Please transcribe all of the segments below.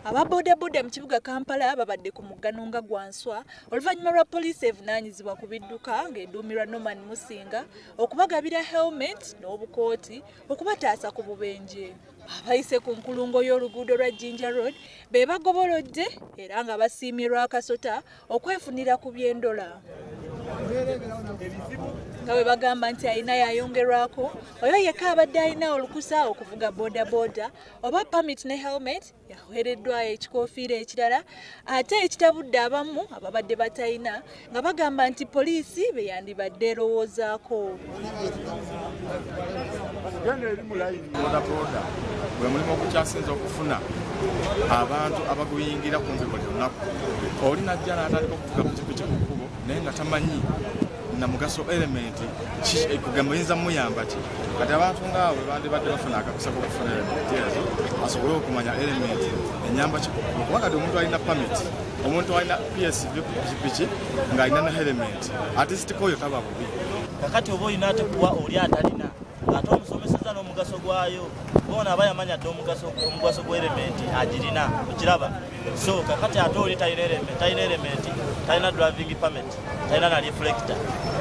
Aba bodaboda mu kibuga Kampala babadde ku mugganonga gwa Nswa oluvannyuma lwa poliisi evunaanyizibwa ku bidduka ng'edduumirwa Norman Musinga okubagabira helmet n'obukooti okubataasa ku bubenje. Abayise ku nkulungo y'oluguudo lwa Jinja Road be bagobolodde era nga basiimye Lwakasota okwefunira ku by'endola. Nga bwe bagamba nti alina yayongerwako oyo yekka abadde alina olukusa okuvuga bodaboda oba permit ne helmet yaweereddwayo ekikoofiira ekirala ate ekitabudde abamu ababadde batalina nga bagamba nti poliisi be yandibadde erowoozaako. Bodaboda gwe mulimu ogukyasinza okufuna abantu abaguyingira ku nze buli lunaku. Oli najja n'atandika okuvuga pikipiki ku kkubo naye nga tamanyi na mugaso element kugamba yinza muyamba ki kati abantu ngaawe bandibadde bafuna akakusa kokufuna element ezo asobole okumanya element enyamba kikukuba kuba kati omuntu alina permit omuntu alina PSV ku pikipiki ng'alina na element artistic oyo taba bubi kakati oba olina ate kuwa oli atalina ate omusomeseza n'omugaso gwayo bona aba yamanya dde omugaso gwa element agirina okiraba so kakati ate oli talina element talina driving permit talina na reflector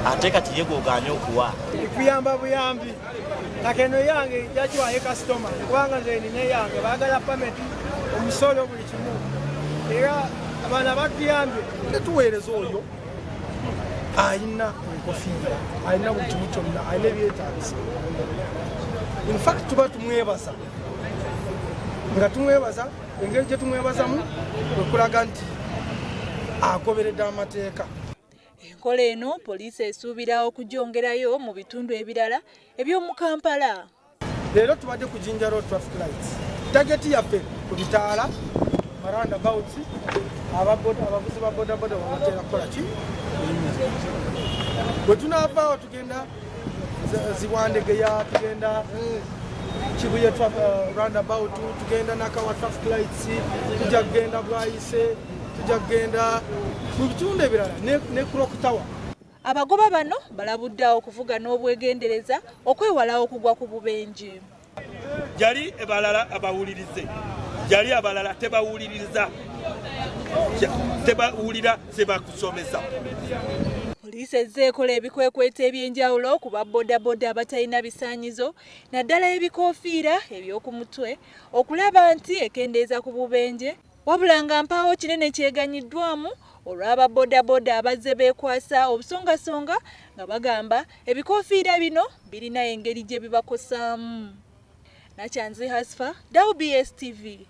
ate kati yegoganya okuwa kuyamba buyambi kakeno yange jakiwaye customer kubanga nze nina yange baagala permit omusolo buli kimu era abaana batuyambye netuweereza oyo alina enkofiira alina buli kimu kyonna alina ebyetaagisa in fact tuba tumwebaza nga tumwebaza engeri gye tumwebazamu kwekulaga nti agoberedde amateeka. Enkola eno poliisi esuubira okugyongerayo mu bitundu ebirala eby'omu Kampala. Leero tubadde ku Jinja Road traffic lights. Tageti yaffe ku bitaala roundabouts abavuzi ba bodaboda babatera kukola ki? Bwe tunaavaawo tugenda Ziwandegeya, tugenda Kibuye roundabout, tugenda Nakawa traffic lights, tujja kugenda Bwayise, tujja kugenda mu bitundu ebirala ne Clock Tower. Abagoba bano balabudde okuvuga n'obwegendereza okwewala okugwa ku bubenje. Jali ebalala abawulirize, jali abalala tebawuliriza, tebawulira sebakusomesa. Poliisi ezze ekola ebikwekweta ebyenjawulo ku babodaboda abatalina bisaanyizo naddala ebikoofiira eby'oku mutwe okulaba nti ekendeeza ku bubenje wabula nga mpaawo kinene kyeganyiddwamu olw'ababodaboda abazze beekwasa obusongasonga nga bagamba ebikoofiira bino birina engeri gye bibakosaamu. Nakyanzi Hasfa, WBS TV.